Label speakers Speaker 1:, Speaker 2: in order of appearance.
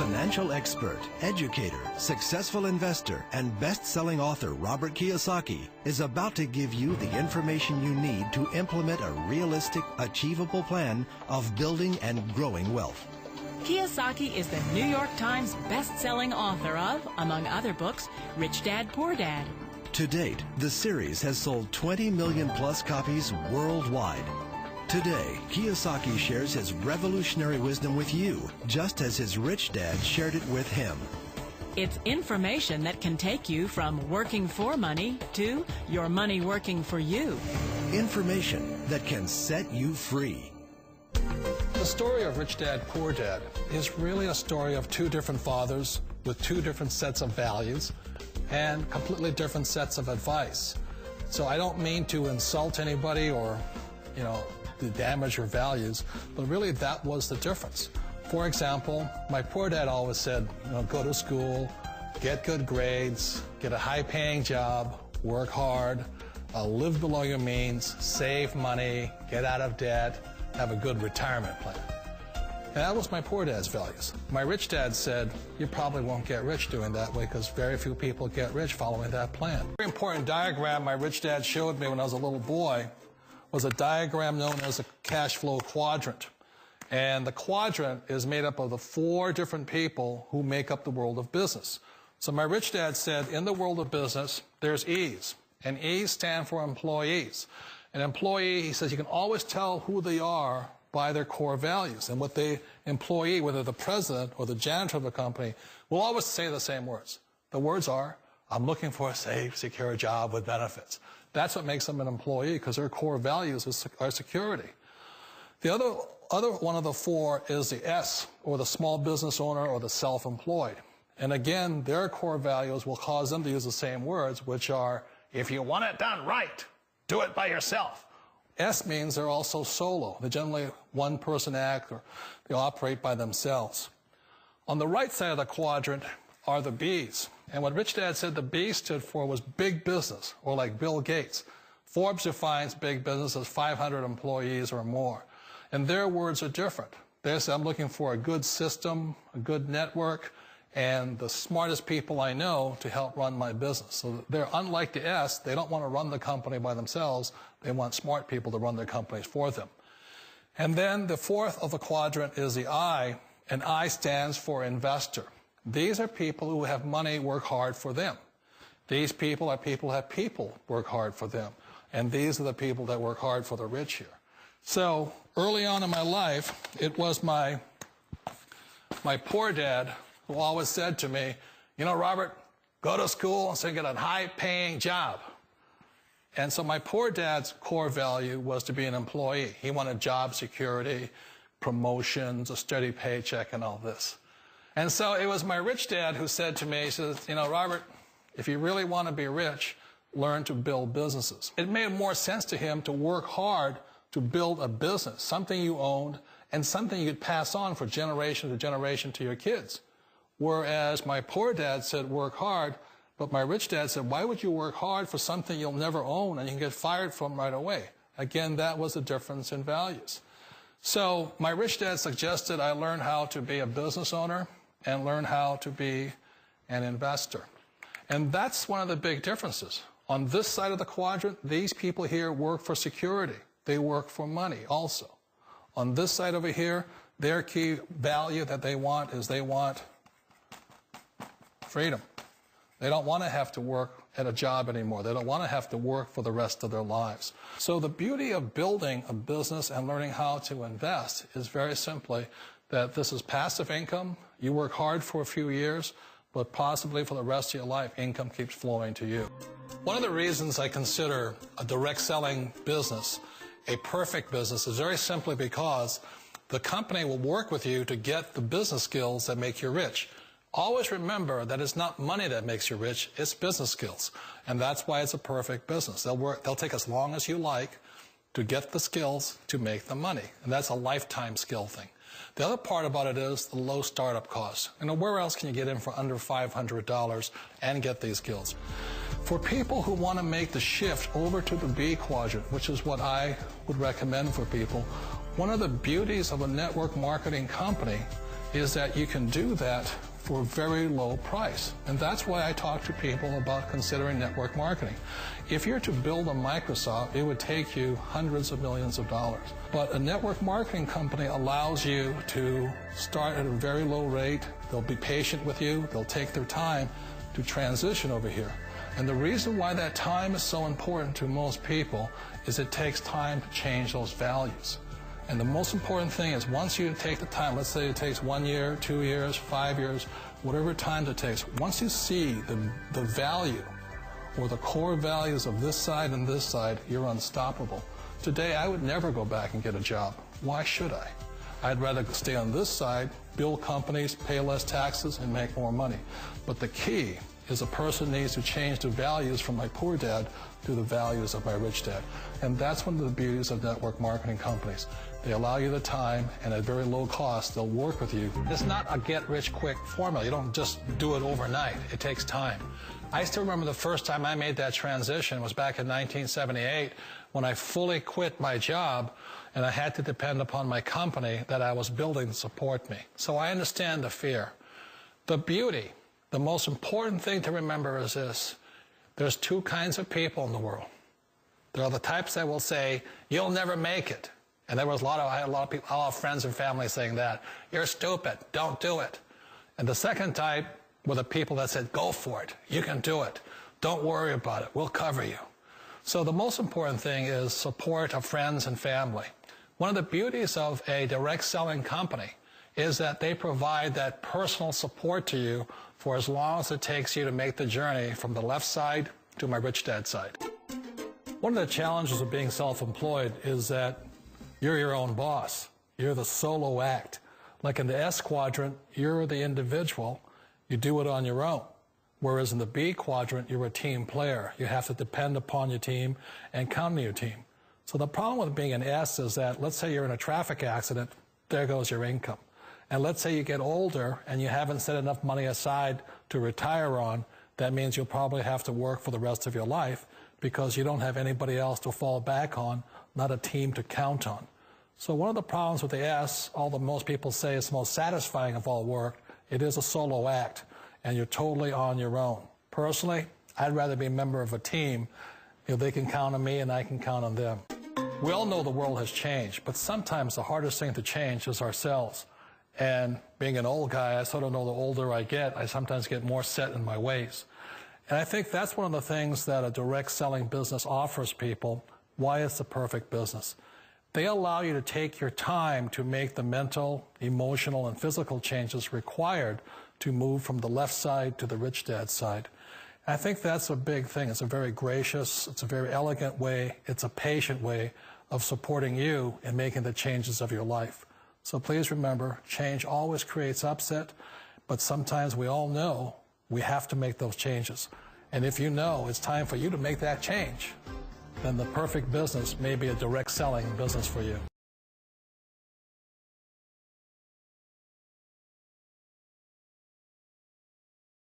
Speaker 1: Financial expert, educator, successful investor, and best-selling author Robert Kiyosaki is about to give you the information you need to implement a realistic, achievable plan of building and growing wealth.
Speaker 2: Kiyosaki is the New York Times best-selling author of, among other books, Rich Dad, Poor Dad.
Speaker 1: To date, the series has sold 20 million plus copies worldwide. Today, Kiyosaki shares his revolutionary wisdom with you, just as his rich dad shared it with him.
Speaker 2: It's information that can take you from working for money to your money working for you.
Speaker 1: Information that can set you free.
Speaker 3: The story of Rich Dad, Poor Dad is really a story of two different fathers with two different sets of values and completely different sets of advice. So I don't mean to insult anybody or, to damage your values, but really that was the difference. For example, my poor dad always said, go to school, get good grades, get a high-paying job, work hard, live below your means, save money, get out of debt, have a good retirement plan. And that was my poor dad's values. My rich dad said, you probably won't get rich doing that way because very few people get rich following that plan. A very important diagram my rich dad showed me when I was a little boy was a diagram known as a cash flow quadrant. And the quadrant is made up of the four different people who make up the world of business. So my rich dad said, in the world of business, there's E's, and E's stand for employees. An employee, he says, you can always tell who they are by their core values. And what the employee, whether the president or the janitor of the company, will always say the same words. The words are, I'm looking for a safe, secure job with benefits. That's what makes them an employee, because their core values are security. The other one of the four is the S, or the small business owner or the self-employed. And again, their core values will cause them to use the same words, which are, if you want it done right, do it by yourself. S means they're also solo. They're generally one-person act, or they operate by themselves. On the right side of the quadrant are the B's. And what Rich Dad said the B stood for was big business, or like Bill Gates. Forbes defines big business as 500 employees or more. And their words are different. They say, I'm looking for a good system, a good network, and the smartest people I know to help run my business. So they're unlike the S. They don't want to run the company by themselves. They want smart people to run their companies for them. And then the fourth of the quadrant is the I, and I stands for investor. These are people who have money work hard for them. These people are people who have people work hard for them. And these are the people that work hard for the rich here. So early on in my life, it was my poor dad who always said to me, Robert, go to school and get a high-paying job. And so my poor dad's core value was to be an employee. He wanted job security, promotions, a steady paycheck, and all this. And so it was my rich dad who said to me, he says, Robert, if you really want to be rich, learn to build businesses. It made more sense to him to work hard to build a business, something you owned and something you could pass on for generation to generation to your kids. Whereas my poor dad said work hard, but my rich dad said, why would you work hard for something you'll never own and you can get fired from right away? Again, that was the difference in values. So my rich dad suggested I learn how to be a business owner and learn how to be an investor. And that's one of the big differences. On this side of the quadrant, these people here work for security. They work for money also. On this side over here, their key value that they want is they want freedom. They don't want to have to work at a job anymore. They don't want to have to work for the rest of their lives. So the beauty of building a business and learning how to invest is very simply that this is passive income. You work hard for a few years, but possibly for the rest of your life, income keeps flowing to you. One of the reasons I consider a direct selling business a perfect business is very simply because the company will work with you to get the business skills that make you rich. Always remember that it's not money that makes you rich, it's business skills. And that's why it's a perfect business. They'll take as long as you like to get the skills to make the money. And that's a lifetime skill thing. The other part about it is the low startup cost. Where else can you get in for under $500 and get these skills? For people who want to make the shift over to the B quadrant, which is what I would recommend for people, one of the beauties of a network marketing company is that you can do that for a very low price. And that's why I talk to people about considering network marketing. If you're to build a Microsoft, it would take you hundreds of millions of dollars. But a network marketing company allows you to start at a very low rate. They'll be patient with you. They'll take their time to transition over here. And the reason why that time is so important to most people is it takes time to change those values. And the most important thing is once you take the time, let's say it takes 1 year, 2 years, 5 years, whatever time it takes, once you see the value or the core values of this side and this side, you're unstoppable. Today, I would never go back and get a job. Why should I? I'd rather stay on this side, build companies, pay less taxes, and make more money. But the key is a person needs to change the values from my poor dad to the values of my rich dad. And that's one of the beauties of network marketing companies. They allow you the time, and at very low cost, they'll work with you. It's not a get-rich-quick formula. You don't just do it overnight. It takes time. I still remember the first time I made that transition was back in 1978 when I fully quit my job and I had to depend upon my company that I was building to support me. So I understand the fear. The beauty, the most important thing to remember is this. There's two kinds of people in the world. There are the types that will say, you'll never make it. And I had a lot of people, a lot of friends and family saying that. You're stupid. Don't do it. And the second type were the people that said, go for it. You can do it. Don't worry about it. We'll cover you. So the most important thing is support of friends and family. One of the beauties of a direct selling company is that they provide that personal support to you for as long as it takes you to make the journey from the left side to my rich dad side. One of the challenges of being self-employed is that you're your own boss. You're the solo act. Like in the S quadrant, you're the individual. You do it on your own. Whereas in the B quadrant, you're a team player. You have to depend upon your team and count on your team. So the problem with being an S is that, let's say you're in a traffic accident, there goes your income. And let's say you get older and you haven't set enough money aside to retire on, that means you'll probably have to work for the rest of your life because you don't have anybody else to fall back on, not a team to count on. So one of the problems with the S, although most people say it's the most satisfying of all work, it is a solo act, and you're totally on your own. Personally, I'd rather be a member of a team. You know, they can count on me and I can count on them. We all know the world has changed, but sometimes the hardest thing to change is ourselves. And being an old guy, I sort of know the older I get, I sometimes get more set in my ways. And I think that's one of the things that a direct selling business offers people, why it's the perfect business. They allow you to take your time to make the mental, emotional, and physical changes required to move from the left side to the rich dad side. I think that's a big thing. It's a very gracious, it's a very elegant way, it's a patient way of supporting you in making the changes of your life. So please remember, change always creates upset, but sometimes we all know we have to make those changes. And if you know it's time for you to make that change, then the perfect business may be a direct selling business for you.